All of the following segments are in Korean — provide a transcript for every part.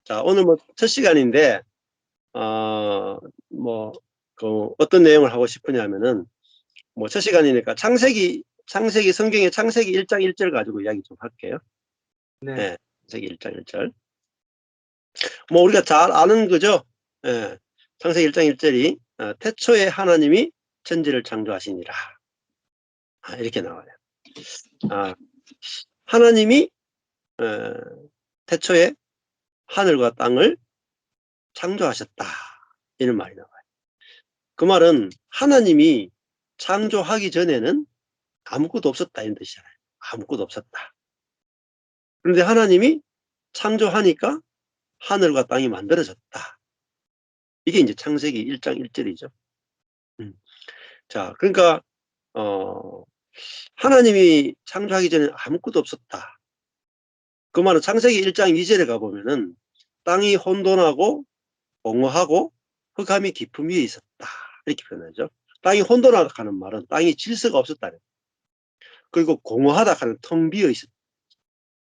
자, 오늘 뭐 첫 시간인데, 어, 뭐, 어떤 내용을 하고 싶으냐면은, 뭐 첫 시간이니까 창세기 성경의 창세기 1장 1절 가지고 이야기 좀 할게요. 네. 예, 창세기 1장 1절. 뭐 우리가 잘 아는 거죠. 예, 창세기 1장 1절이 태초에 하나님이 천지를 창조하시니라. 이렇게 나와요. 하나님이 태초에 하늘과 땅을 창조하셨다. 이런 말이 나와요. 그 말은 하나님이 창조하기 전에는 아무것도 없었다 이런 뜻이잖아요. 아무것도 없었다. 그런데 하나님이 창조하니까 하늘과 땅이 만들어졌다. 이게 이제 창세기 1장 1절이죠. 자, 그러니까 하나님이 창조하기 전에 아무것도 없었다. 그 말은 창세기 1장 2절에 가보면은 땅이 혼돈하고 공허하고 흑암이 깊음 위에 있었다. 이렇게 표현하죠. 땅이 혼돈하다는 말은 땅이 질서가 없었다는. 그리고 공허하다 하는 텅 비어 있었다.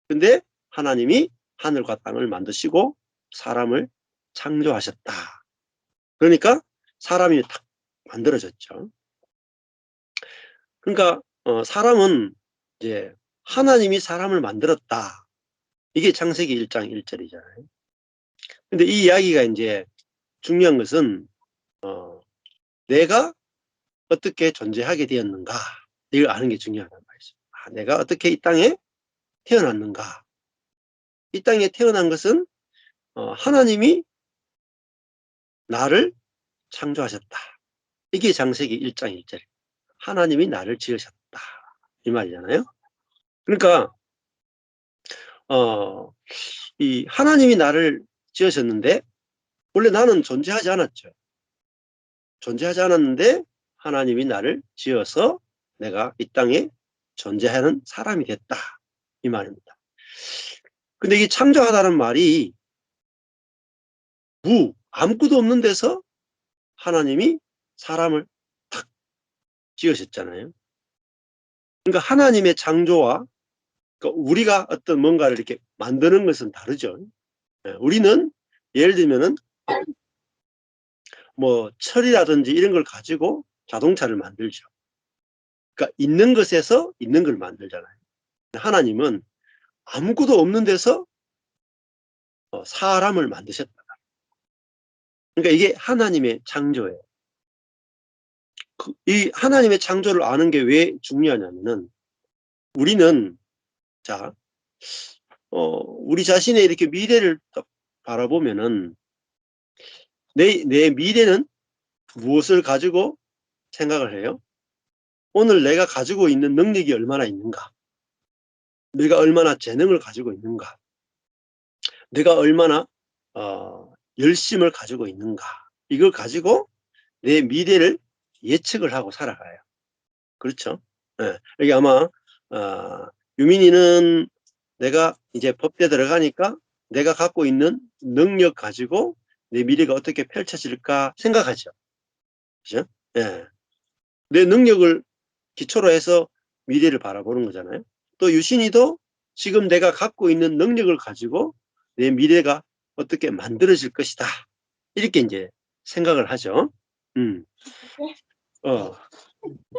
근데 하나님이 하늘과 땅을 만드시고 사람을 창조하셨다. 그러니까 사람이 딱 만들어졌죠. 그러니까 사람은 이제 하나님이 사람을 만들었다. 이게 창세기 1장 1절이잖아요. 근데 이 이야기가 이제 중요한 것은 내가 어떻게 존재하게 되었는가 이걸 아는 게 중요하단 말이죠. 내가 어떻게 이 땅에 태어났는가. 이 땅에 태어난 것은 하나님이 나를 창조하셨다. 이게 창세기 1장 1절. 하나님이 나를 지으셨다. 이 말이잖아요. 그러니까 이 하나님이 나를 지으셨는데 원래 나는 존재하지 않았죠. 존재하지 않았는데 하나님이 나를 지어서 내가 이 땅에 존재하는 사람이 됐다. 이 말입니다. 근데 이 창조하다는 말이 아무것도 없는 데서 하나님이 사람을 탁 지으셨잖아요. 그러니까 하나님의 창조와 우리가 어떤 뭔가를 이렇게 만드는 것은 다르죠. 우리는 예를 들면은 뭐 철이라든지 이런 걸 가지고 자동차를 만들죠. 그러니까 있는 것에서 있는 걸 만들잖아요. 하나님은 아무것도 없는 데서 사람을 만드셨다. 그러니까 이게 하나님의 창조예요. 이 하나님의 창조를 아는 게 왜 중요하냐면은 우리는 자, 우리 자신의 이렇게 미래를 바라보면은 내 미래는 무엇을 가지고 생각을 해요? 오늘 내가 가지고 있는 능력이 얼마나 있는가? 내가 얼마나 재능을 가지고 있는가? 내가 얼마나 열심을 가지고 있는가? 이걸 가지고 내 미래를 예측을 하고 살아가요. 그렇죠? 네. 여기 아마 유민이는 내가 이제 법대 들어가니까 내가 갖고 있는 능력 가지고 내 미래가 어떻게 펼쳐질까 생각하죠. 그죠? 네. 내 능력을 기초로 해서 미래를 바라보는 거잖아요. 또 유신이도 지금 내가 갖고 있는 능력을 가지고 내 미래가 어떻게 만들어질 것이다. 이렇게 이제 생각을 하죠.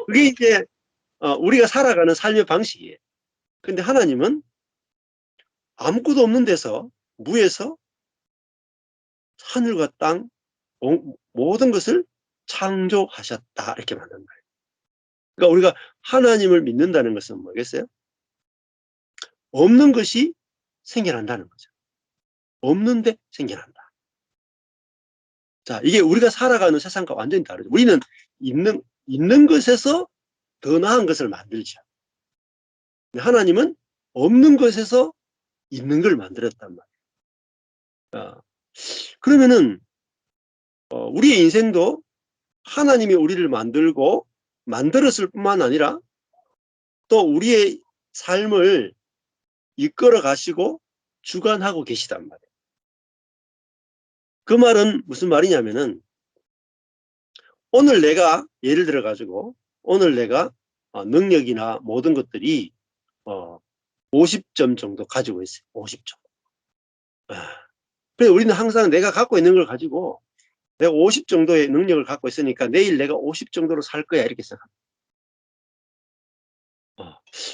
그게 이제 우리가 살아가는 삶의 방식이에요. 근데 하나님은 아무것도 없는 데서 무에서 하늘과 땅 모든 것을 창조하셨다. 이렇게 만든 거예요. 그러니까 우리가 하나님을 믿는다는 것은 뭐겠어요? 없는 것이 생겨난다는 거죠. 없는데 생겨난다. 자, 이게 우리가 살아가는 세상과 완전히 다르죠. 우리는 있는 것에서 더 나은 것을 만들죠. 하나님은 없는 것에서 있는 걸 만들었단 말이에요. 그러면은 우리의 인생도 하나님이 우리를 만들고 만들었을 뿐만 아니라 또 우리의 삶을 이끌어 가시고 주관하고 계시단 말이에요. 그 말은 무슨 말이냐면은 오늘 내가 예를 들어 가지고 오늘 내가 능력이나 모든 것들이 50점 정도 가지고 있어요. 50점. 그래서 우리는 항상 내가 갖고 있는 걸 가지고 내가 50 정도의 능력을 갖고 있으니까 내일 내가 50 정도로 살 거야 이렇게 생각합니다.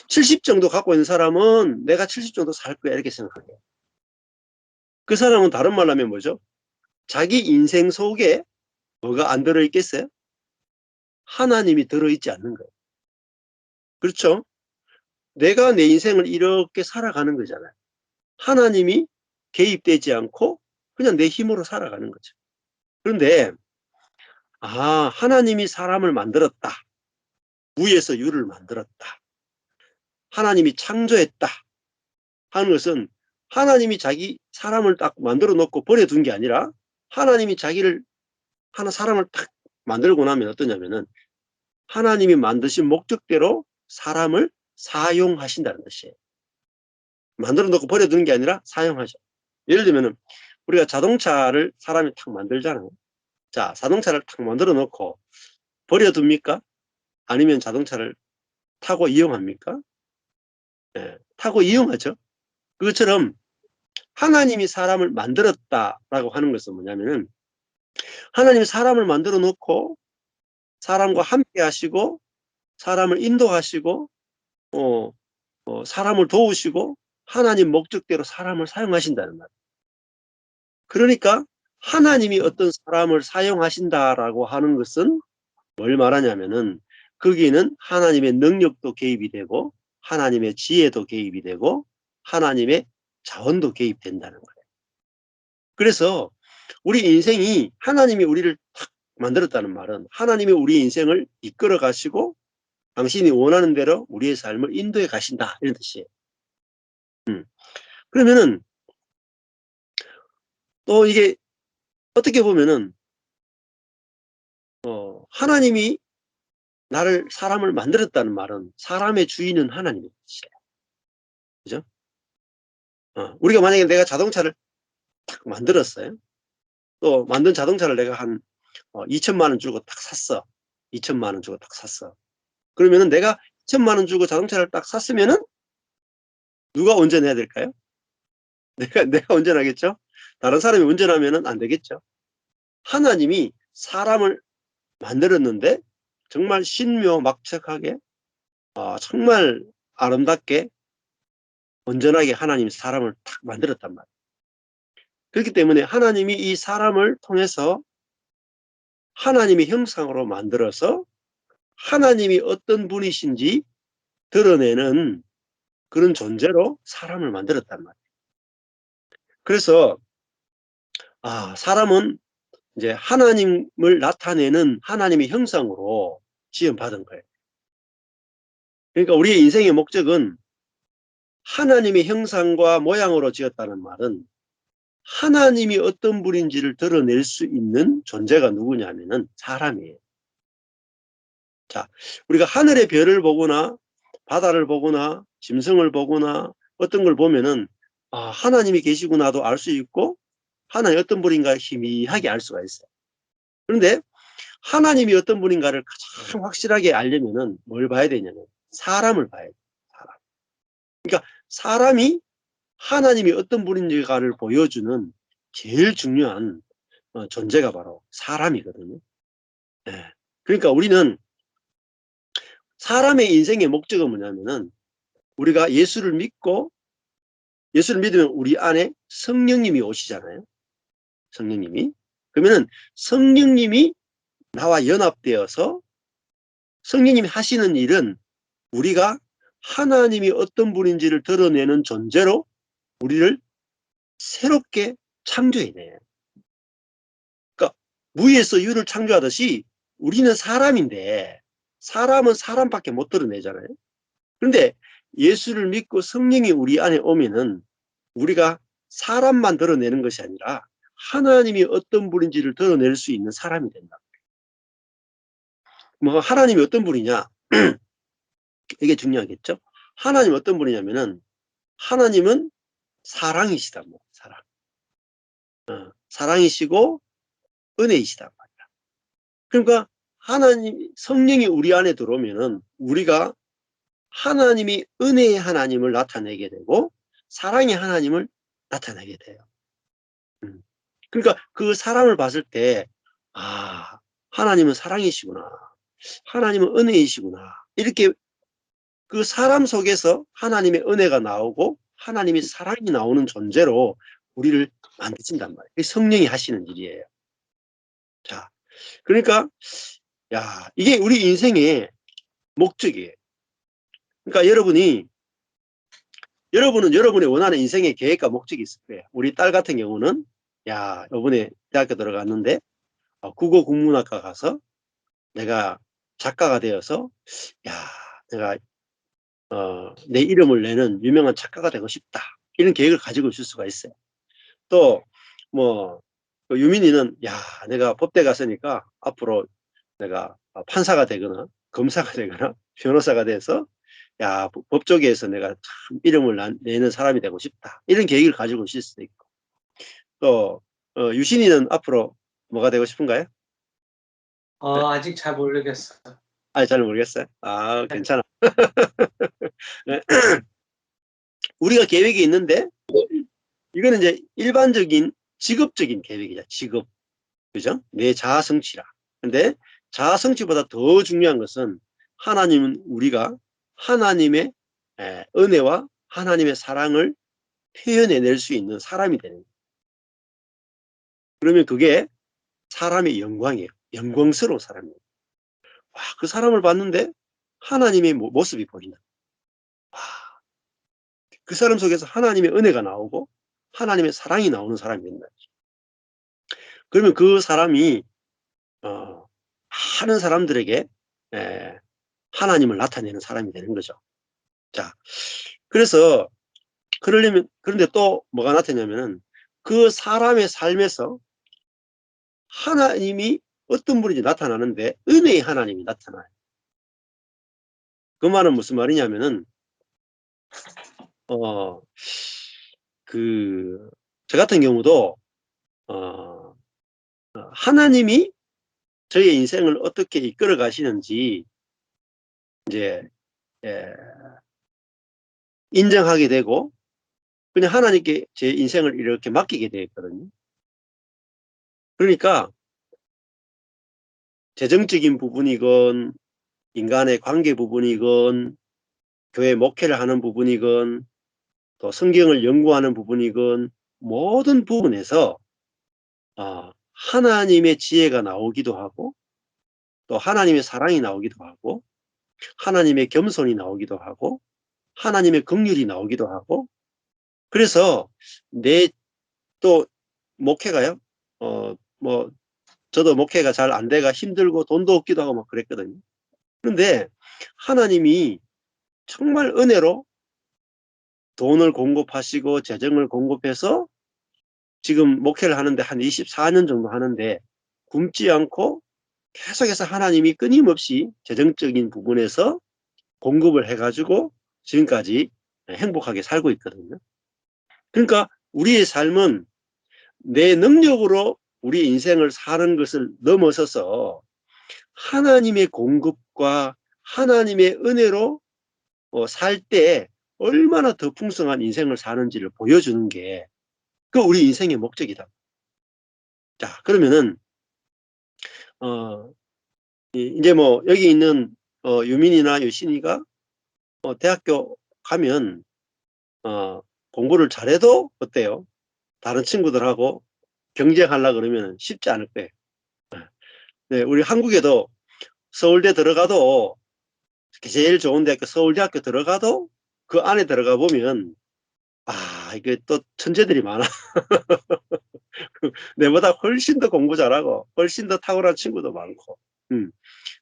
70 정도 갖고 있는 사람은 내가 70 정도 살 거야 이렇게 생각해요. 그 사람은 다른 말로 하면 뭐죠? 자기 인생 속에 뭐가 안 들어있겠어요? 하나님이 들어있지 않는 거예요. 그렇죠? 내가 내 인생을 이렇게 살아가는 거잖아요. 하나님이 개입되지 않고 그냥 내 힘으로 살아가는 거죠. 그런데 하나님이 사람을 만들었다. 무에서 유를 만들었다. 하나님이 창조했다 하는 것은 하나님이 자기 사람을 딱 만들어 놓고 버려둔 게 아니라 하나님이 자기를 사람을 딱 만들고 나면 어떠냐면은 하나님이 만드신 목적대로 사람을 사용하신다는 것이에요. 만들어 놓고 버려두는 게 아니라 사용하셔. 예를 들면은 우리가 자동차를 사람이 탁 만들잖아요. 자, 자동차를 탁 만들어 놓고 버려둡니까? 아니면 자동차를 타고 이용합니까? 네, 타고 이용하죠. 그것처럼 하나님이 사람을 만들었다라고 하는 것은 뭐냐면은 하나님이 사람을 만들어 놓고 사람과 함께 하시고 사람을 인도하시고 사람을 도우시고 하나님 목적대로 사람을 사용하신다는 말. 그러니까 하나님이 어떤 사람을 사용하신다라고 하는 것은 뭘 말하냐면은 거기에는 하나님의 능력도 개입이 되고 하나님의 지혜도 개입이 되고 하나님의 자원도 개입된다는 거예요. 그래서 우리 인생이 하나님이 우리를 탁 만들었다는 말은 하나님이 우리 인생을 이끌어 가시고 당신이 원하는 대로 우리의 삶을 인도해 가신다 이런 뜻이에요. 그러면은 또 이게 어떻게 보면은 하나님이 나를 사람을 만들었다는 말은 사람의 주인은 하나님인 것이에요. 그죠? 우리가 만약에 내가 자동차를 딱 만들었어요. 또 만든 자동차를 내가 한 2천만 원 주고 딱 샀어. 2천만 원 주고 딱 샀어. 그러면은 내가 2천만 원 주고 자동차를 딱 샀으면은 누가 운전해야 될까요? 내가 운전하겠죠? 다른 사람이 운전하면은 안 되겠죠? 하나님이 사람을 만들었는데 정말 신묘막측하게 정말 아름답게 온전하게 하나님이 사람을 탁 만들었단 말이에요. 그렇기 때문에 하나님이 이 사람을 통해서 하나님의 형상으로 만들어서 하나님이 어떤 분이신지 드러내는 그런 존재로 사람을 만들었단 말이에요. 그래서 사람은 이제 하나님을 나타내는 하나님의 형상으로 지음받은 거예요. 그러니까 우리의 인생의 목적은 하나님의 형상과 모양으로 지었다는 말은 하나님이 어떤 분인지를 드러낼 수 있는 존재가 누구냐면은 사람이에요. 자, 우리가 하늘의 별을 보거나 바다를 보거나 짐승을 보거나 어떤 걸 보면은 하나님이 계시구나도 알 수 있고 하나님이 어떤 분인가 희미하게 알 수가 있어요. 그런데 하나님이 어떤 분인가를 가장 확실하게 알려면은 뭘 봐야 되냐면 사람을 봐야 돼요. 사람. 그러니까 사람이 하나님이 어떤 분인가를 보여주는 제일 중요한 존재가 바로 사람이거든요. 네. 그러니까 우리는 사람의 인생의 목적은 뭐냐면은 우리가 예수를 믿으면 우리 안에 성령님이 오시잖아요. 성령님이. 그러면은 성령님이 나와 연합되어서 성령님이 하시는 일은 우리가 하나님이 어떤 분인지를 드러내는 존재로 우리를 새롭게 창조해내요. 그러니까 무에서 유를 창조하듯이 우리는 사람인데 사람은 사람밖에 못 드러내잖아요. 그런데 예수를 믿고 성령이 우리 안에 오면은 우리가 사람만 드러내는 것이 아니라 하나님이 어떤 분인지를 드러낼 수 있는 사람이 된다. 뭐 하나님이 어떤 분이냐? 이게 중요하겠죠? 하나님 어떤 분이냐면은 하나님은 사랑이시다. 뭐 사랑. 사랑이시고 은혜이시다. 그러니까 하나님 성령이 우리 안에 들어오면은 우리가 하나님이 은혜의 하나님을 나타내게 되고 사랑의 하나님을 나타내게 돼요. 그러니까 그 사람을 봤을 때, 아, 하나님은 사랑이시구나. 하나님은 은혜이시구나. 이렇게 그 사람 속에서 하나님의 은혜가 나오고 하나님의 사랑이 나오는 존재로 우리를 만드신단 말이에요. 성령이 하시는 일이에요. 자, 그러니까 야, 이게 우리 인생의 목적이에요. 그러니까 여러분은 여러분의 원하는 인생의 계획과 목적이 있을 거예요. 우리 딸 같은 경우는 야, 이번에 대학교 들어갔는데 국어 국문학과 가서 내가 작가가 되어서 야, 내가 내 이름을 내는 유명한 작가가 되고 싶다. 이런 계획을 가지고 있을 수가 있어요. 또 뭐 유민이는 야, 내가 법대 갔으니까 앞으로 내가 판사가 되거나 검사가 되거나 변호사가 돼서 야, 법조계에서 내가 참 이름을 내는 사람이 되고 싶다. 이런 계획을 가지고 있을 수도 있고. 또 유신이는 앞으로 뭐가 되고 싶은가요? 네? 아직 잘 모르겠어요. 잘 모르겠어요. 네. 괜찮아. 네. 우리가 계획이 있는데 이거는 이제 일반적인 직업적인 계획이죠. 직업. 그죠? 내 자아 성취라. 근데 자아 성취보다 더 중요한 것은 하나님은 우리가 하나님의 은혜와 하나님의 사랑을 표현해낼 수 있는 사람이 되는 거예요. 그러면 그게 사람의 영광이에요. 영광스러운 사람이에요. 와, 그 사람을 봤는데 하나님의 모습이 보인다. 와, 그 사람 속에서 하나님의 은혜가 나오고 하나님의 사랑이 나오는 사람이 된다. 그러면 그 사람이 많은 사람들에게 하나님을 나타내는 사람이 되는 거죠. 자, 그래서 그런데 또 뭐가 나타냐면은 그 사람의 삶에서 하나님이 어떤 분인지 나타나는데 은혜의 하나님이 나타나요. 그 말은 무슨 말이냐면은 저 같은 경우도 하나님이 저의 인생을 어떻게 이끌어 가시는지 이제 예, 인정하게 되고 그냥 하나님께 제 인생을 이렇게 맡기게 되었거든요. 그러니까 재정적인 부분이건 인간의 관계 부분이건 교회 목회를 하는 부분이건 또 성경을 연구하는 부분이건 모든 부분에서 하나님의 지혜가 나오기도 하고 또 하나님의 사랑이 나오기도 하고 하나님의 겸손이 나오기도 하고 하나님의 긍휼이 나오기도 하고 그래서 내 또 목회가요. 뭐 저도 목회가 잘 안 돼가 힘들고 돈도 없기도 하고 막 그랬거든요. 그런데 하나님이 정말 은혜로 돈을 공급하시고 재정을 공급해서 지금 목회를 하는데 한 24년 정도 하는데 굶지 않고 계속해서 하나님이 끊임없이 재정적인 부분에서 공급을 해가지고 지금까지 행복하게 살고 있거든요. 그러니까 우리의 삶은 내 능력으로 우리 인생을 사는 것을 넘어서서 하나님의 공급과 하나님의 은혜로 살 때 얼마나 더 풍성한 인생을 사는지를 보여주는 게 그 우리 인생의 목적이다. 자, 그러면은 이제 뭐 여기 있는 유민이나 유신이가 대학교 가면 공부를 잘해도 어때요? 다른 친구들하고 경쟁하려고 그러면 쉽지 않을 거예요. 네, 우리 한국에도 서울대 들어가도 제일 좋은 대학교 서울대학교 들어가도 그 안에 들어가 보면 이게 또 천재들이 많아. 내보다 훨씬 더 공부 잘하고 훨씬 더 탁월한 친구도 많고.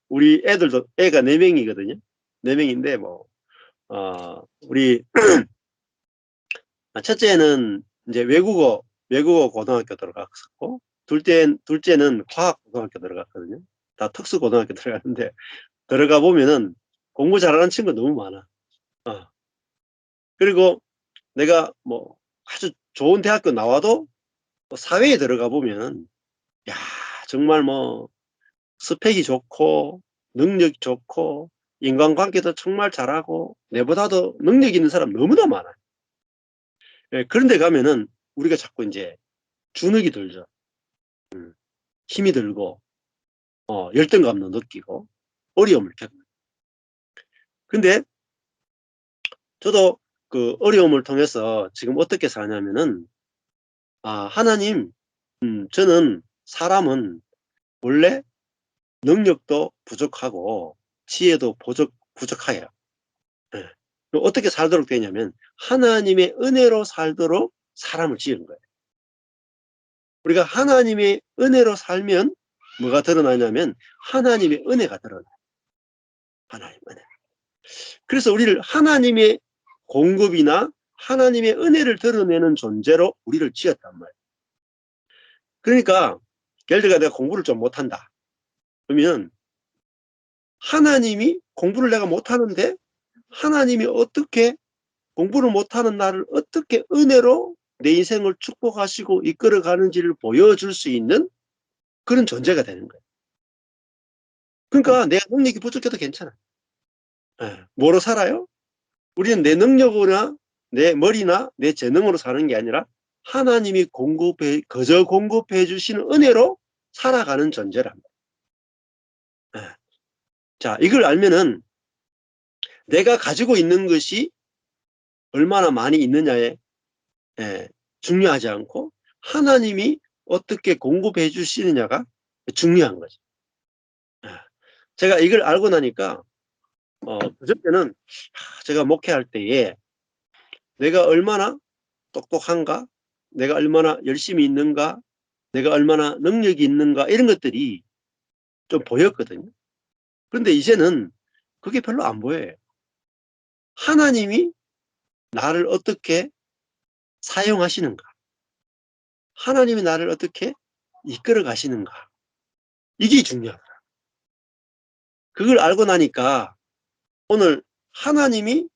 우리 애들도 애가 4명이거든요. 4명인데 뭐 우리 첫째는 이제 외국어 고등학교 들어갔었고 둘째는 과학 고등학교 들어갔거든요. 다 특수 고등학교 들어갔는데 들어가 보면은 공부 잘하는 친구 너무 많아. 그리고 내가 뭐 아주 좋은 대학교 나와도 사회에 들어가 보면 야, 정말 뭐 스펙이 좋고 능력이 좋고 인간관계도 정말 잘하고 내보다도 능력 있는 사람 너무나 많아요. 그런데 가면은 우리가 자꾸 이제 주눅이 들죠. 힘이 들고 열등감도 느끼고 어려움을 겪는. 근데 저도 그 어려움을 통해서 지금 어떻게 사냐면은 하나님, 저는 사람은 원래 능력도 부족하고 지혜도 부족해요. 예. 그럼 어떻게 살도록 되냐면 하나님의 은혜로 살도록 사람을 지은 거예요. 우리가 하나님의 은혜로 살면 뭐가 드러나냐면 하나님의 은혜가 드러나요. 하나님 은혜. 그래서 우리를 하나님의 공급이나 하나님의 은혜를 드러내는 존재로 우리를 지었단 말이에요. 그러니까 예를 들어 내가 공부를 좀 못한다. 그러면 하나님이 공부를 내가 못하는데 하나님이 어떻게 공부를 못하는 나를 어떻게 은혜로 내 인생을 축복하시고 이끌어 가는지를 보여줄 수 있는 그런 존재가 되는 거예요. 그러니까 내가 능력이 부족해도 괜찮아. 예. 뭐로 살아요? 우리는 내 능력으로나 내 머리나 내 재능으로 사는 게 아니라 하나님이 거저 공급해 주시는 은혜로 살아가는 존재랍니다. 예. 자, 이걸 알면은 내가 가지고 있는 것이 얼마나 많이 있느냐에 중요하지 않고 하나님이 어떻게 공급해 주시느냐가 중요한 거죠. 예. 제가 이걸 알고 나니까 그저께는 제가 목회할 때에 내가 얼마나 똑똑한가, 내가 얼마나 열심히 있는가, 내가 얼마나 능력이 있는가 이런 것들이 좀 보였거든요. 그런데 이제는 그게 별로 안 보여요. 하나님이 나를 어떻게 사용하시는가, 하나님이 나를 어떻게 이끌어 가시는가, 이게 중요하다. 그걸 알고 나니까 오늘 하나님이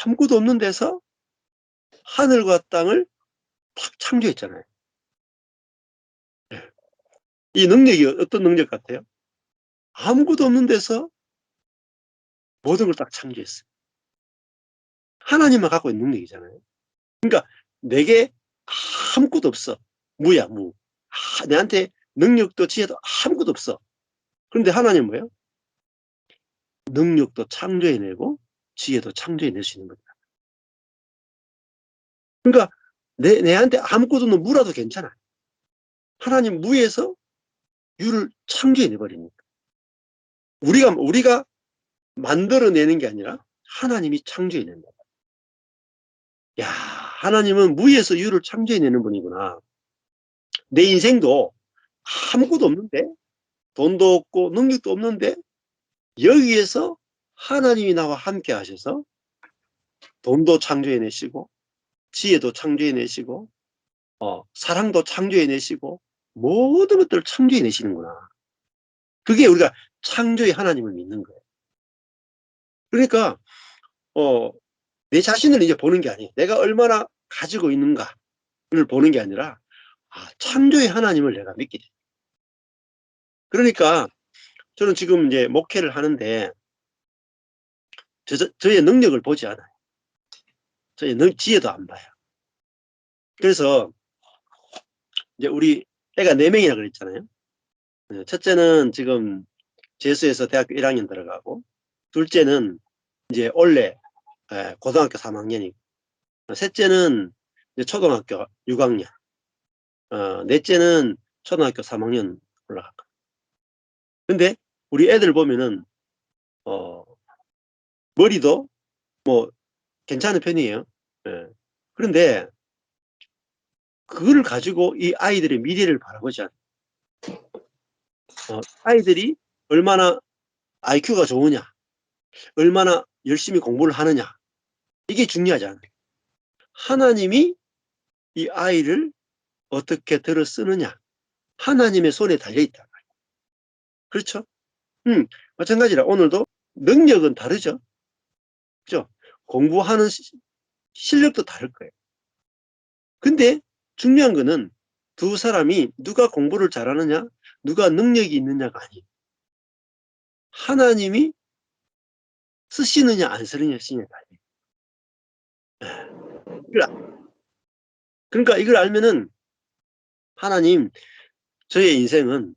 아무것도 없는 데서 하늘과 땅을 탁 창조했잖아요. 예. 이 능력이 어떤 능력 같아요? 아무것도 없는 데서 모든 걸 딱 창조했어요. 하나님만 갖고 있는 능력이잖아요. 그러니까 내게 아무것도 없어. 무야, 무. 내한테 능력도 지혜도 아무것도 없어. 그런데 하나님은 뭐예요? 능력도 창조해내고 지혜도 창조해낼 수 있는 겁니다. 그러니까 내한테 아무것도 없는 무라도 괜찮아. 하나님 무에서 유를 창조해내버립니다. 우리가 만들어내는 게 아니라 하나님이 창조해낸다. 야, 하나님은 무에서 유를 창조해내는 분이구나. 내 인생도 아무것도 없는데, 돈도 없고 능력도 없는데 여기에서 하나님이 나와 함께 하셔서 돈도 창조해내시고 지혜도 창조해내시고 사랑도 창조해내시고 모든 것들을 창조해내시는구나. 그게 우리가 창조의 하나님을 믿는 거예요. 그러니까 내 자신을 이제 보는 게 아니에요. 내가 얼마나 가지고 있는가를 보는 게 아니라 창조의 하나님을 내가 믿게 돼요. 그러니까 저는 지금 이제 목회를 하는데 저의 능력을 보지 않아요. 저의 지혜도 안 봐요. 그래서 이제 우리 애가 4명이라 그랬잖아요. 첫째는 지금 재수해서 대학교 1학년 들어가고, 둘째는 이제 올해 고등학교 3학년이고, 셋째는 이제 초등학교 6학년, 넷째는 초등학교 3학년 올라갈 거예요. 근데 우리 애들 보면은 머리도 뭐 괜찮은 편이에요. 예. 그런데 그거를 가지고 이 아이들의 미래를 바라보지 않아요. 아이들이 얼마나 IQ가 좋으냐, 얼마나 열심히 공부를 하느냐, 이게 중요하지 않아요. 하나님이 이 아이를 어떻게 들어 쓰느냐, 하나님의 손에 달려있다. 그렇죠? 마찬가지라 오늘도 능력은 다르죠. 그죠? 공부하는 실력도 다를 거예요. 근데 중요한 거는 두 사람이 누가 공부를 잘하느냐, 누가 능력이 있느냐가 아니에요. 하나님이 쓰시느냐 안 쓰느냐에 달려요. 그러니까 이걸 알면은 하나님, 저의 인생은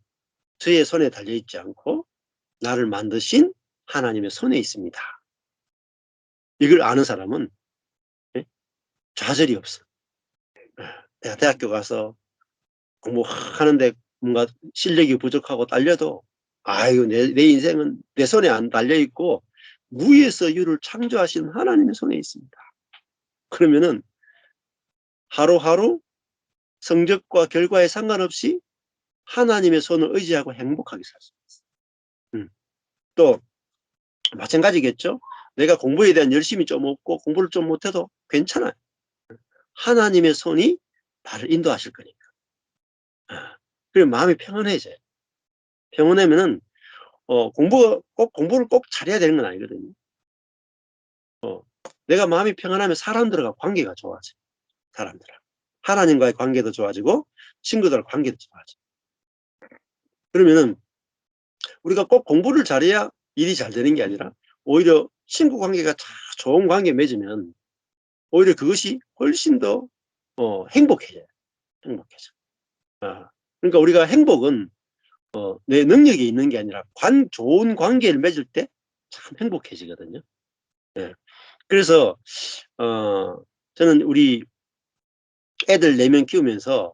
저의 손에 달려 있지 않고 나를 만드신 하나님의 손에 있습니다. 이걸 아는 사람은, 예? 좌절이 없어. 예. 내가 대학교 가서 공부하는데 뭔가 실력이 부족하고 딸려도, 아유, 내 인생은 내 손에 안 달려 있고 무에서 유를 창조하신 하나님의 손에 있습니다. 그러면은 하루하루 성적과 결과에 상관없이 하나님의 손을 의지하고 행복하게 살 수 있어요. 또 마찬가지겠죠. 내가 공부에 대한 열심이 좀 없고 공부를 좀 못해도 괜찮아요. 하나님의 손이 나를 인도하실 거니까. 그리고 마음이 평안해져요. 평안하면은 공부를 꼭 잘해야 되는 건 아니거든요. 내가 마음이 평안하면 사람들과 관계가 좋아져요. 사람들하고. 하나님과의 관계도 좋아지고 친구들과 관계도 좋아져요. 그러면은 우리가 꼭 공부를 잘해야 일이 잘 되는 게 아니라 오히려 친구 관계가 좋은 관계 맺으면 오히려 그것이 훨씬 더 행복해져요. 행복해져. 그러니까 우리가 행복은 내 능력이 있는 게 아니라 좋은 관계를 맺을 때 참 행복해지거든요. 예. 그래서 저는 우리 애들 4명 키우면서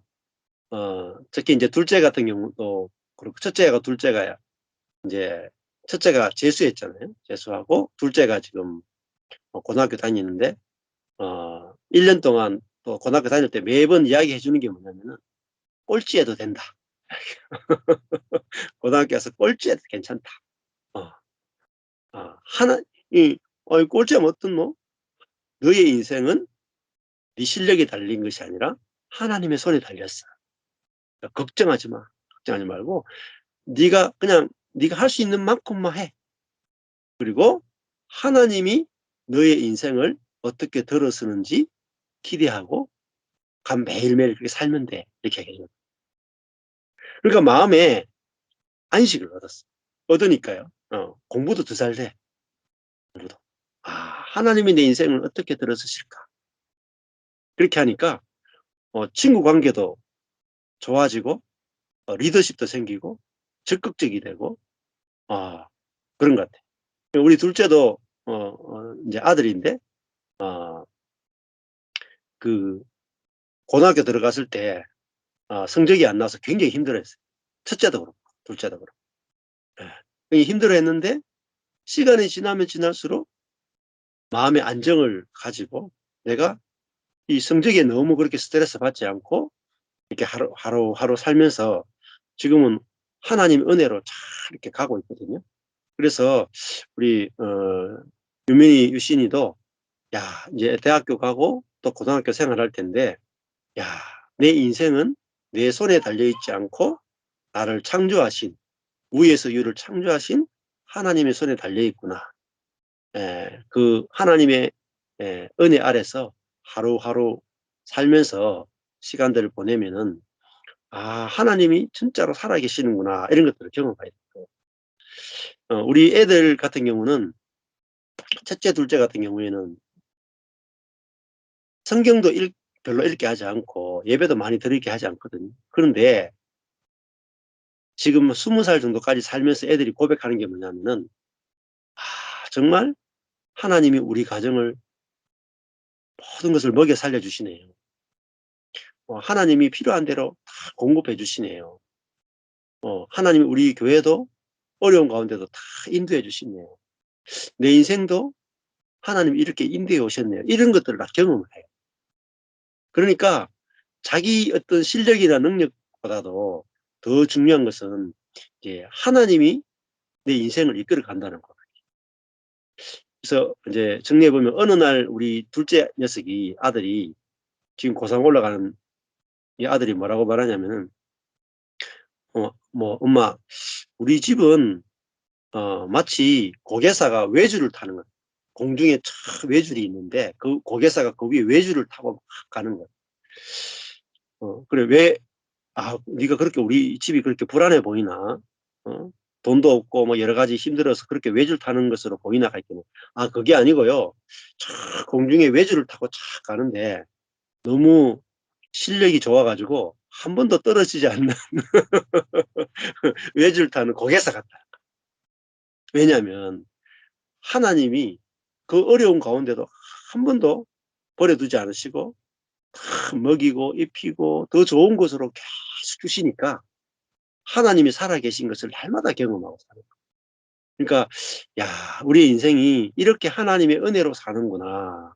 특히 이제 둘째 같은 경우도 그렇고 둘째가 이제 첫째가 재수했잖아요. 재수하고 둘째가 지금 고등학교 다니는데 1년 동안 또 고등학교 다닐 때 매번 이야기해 주는 게 뭐냐면은 꼴찌해도 된다. 고등학교 가서 꼴찌해도 괜찮다. 어, 하나 이 꼴찌하면 어떤 뭐 너의 인생은 네 실력에 달린 것이 아니라 하나님의 손에 달렸어. 그러니까 걱정하지 마. 걱정하지 말고 네가 그냥 네가 할 수 있는 만큼만 해. 그리고 하나님이 너의 인생을 어떻게 들어서는지 기대하고 매일매일 그렇게 살면 돼. 이렇게 얘기해요. 그러니까 마음에 안식을 얻었어. 얻으니까요. 공부도 더 잘 돼. 공부도. 하나님이 내 인생을 어떻게 들어서실까? 그렇게 하니까 친구 관계도 좋아지고 리더십도 생기고 적극적이 되고 그런 것 같아요. 우리 둘째도 이제 아들인데 그 고등학교 들어갔을 때 성적이 안 나와서 굉장히 힘들어했어요. 첫째도 그렇고 둘째도 그렇고. 예. 힘들어했는데 시간이 지나면 지날수록 마음의 안정을 가지고 내가 이 성적에 너무 그렇게 스트레스 받지 않고 이렇게 하루하루 살면서 지금은 하나님 은혜로 잘 이렇게 가고 있거든요. 그래서 우리 유민이 유신이도 야 이제 대학교 가고 또 고등학교 생활할 텐데 야 내 인생은 내 손에 달려있지 않고 나를 창조하신 우에서 유를 창조하신 하나님의 손에 달려있구나. 그 하나님의 은혜 아래서 하루하루 살면서 시간들을 보내면은 하나님이 진짜로 살아계시는구나 이런 것들을 경험하게 되고 우리 애들 같은 경우는 첫째 둘째 같은 경우에는 성경도 별로 읽게 하지 않고 예배도 많이 드리게 하지 않거든요. 그런데 지금 20살 정도까지 살면서 애들이 고백하는 게 뭐냐면은 정말 하나님이 우리 가정을 모든 것을 먹여 살려주시네요. 하나님이 필요한 대로 다 공급해 주시네요. 하나님이 우리 교회도 어려운 가운데도 다 인도해 주시네요. 내 인생도 하나님이 이렇게 인도해 오셨네요. 이런 것들을 다 경험을 해요. 그러니까 자기 어떤 실력이나 능력보다도 더 중요한 것은 이제 하나님이 내 인생을 이끌어 간다는 거. 그래서 이제 정리해 보면 어느 날 우리 둘째 녀석이 아들이 지금 고3 올라가는 이 아들이 뭐라고 말하냐면은 뭐 엄마 우리 집은 마치 고개사가 외주를 타는 거야. 공중에 촥 외줄이 있는데 그 고개사가 그 위에 외주를 타고 막 가는 거야. 그래 왜 네가 그렇게 우리 집이 그렇게 불안해 보이나? 돈도 없고 뭐 여러 가지 힘들어서 그렇게 외줄 타는 것으로 보이나 했더니 그게 아니고요. 촥 공중에 외주를 타고 촥 가는데 너무 실력이 좋아 가지고 한 번도 떨어지지 않는 외줄 타는 고개사 같다. 왜냐하면 하나님이 그 어려운 가운데도 한 번도 버려두지 않으시고 다 먹이고 입히고 더 좋은 곳으로 계속 주시니까 하나님이 살아계신 것을 날마다 경험하고 사는 거예요. 그러니까 '야 우리의 인생이 이렇게 하나님의 은혜로 사는구나.'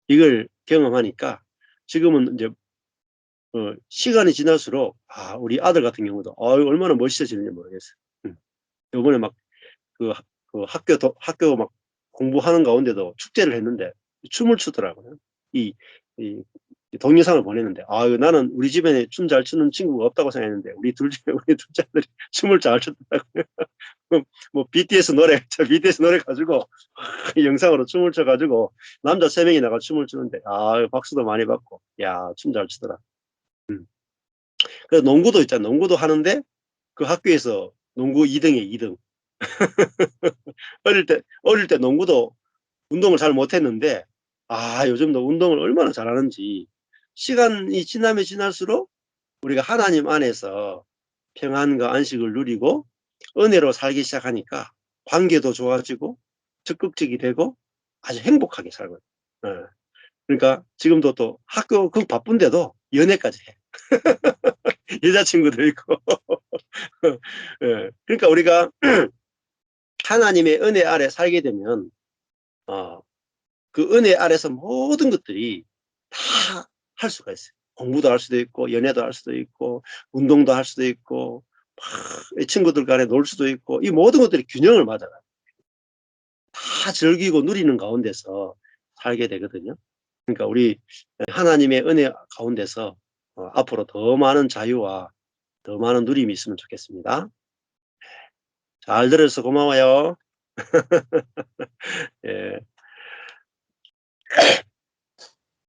이걸 경험하니까 지금은 인제 시간이 지날수록 우리 아들 같은 경우도 얼마나 멋있어지는지 모르겠어요. 음. 요번에 막 그 학교 막 공부하는 가운데도 축제를 했는데 춤을 추더라고요. 이 이 동영상을 보냈는데 나는 우리 집에 춤 잘 추는 친구가 없다고 생각했는데 우리 둘 중에 우리 둘째 아들이 춤을 잘 추더라고요. 뭐 BTS 노래 BTS 노래 가지고 영상으로 춤을 춰 가지고 남자 3 명이 나가 춤을 추는데 박수도 많이 받고 야 춤 잘 추더라. 음. 그 농구도 있잖아. 농구도 하는데 그 학교에서 농구 2 등이에요, 2 등. 어릴 때 농구도 운동을 잘 못했는데 요즘도 운동을 얼마나 잘하는지 시간이 지나면 지날수록 우리가 하나님 안에서 평안과 안식을 누리고 은혜로 살기 시작하니까 관계도 좋아지고 적극적이 되고 아주 행복하게 살거든요. 예. 그러니까 지금도 또 학교 그 바쁜데도 연애까지 해. 여자친구도 있고. 예. 그러니까 우리가 하나님의 은혜 아래 살게 되면 어 그 은혜 아래서 모든 것들이 다 할 수가 있어요. 공부도 할 수도 있고 연애도 할 수도 있고 운동도 할 수도 있고 막 이 친구들 간에 놀 수도 있고 이 모든 것들이 균형을 맞아가요. 다 즐기고 누리는 가운데서 살게 되거든요. 그러니까 우리 하나님의 은혜 가운데서 앞으로 더 많은 자유와 더 많은 누림이 있으면 좋겠습니다. 잘 들어서 고마워요. 예.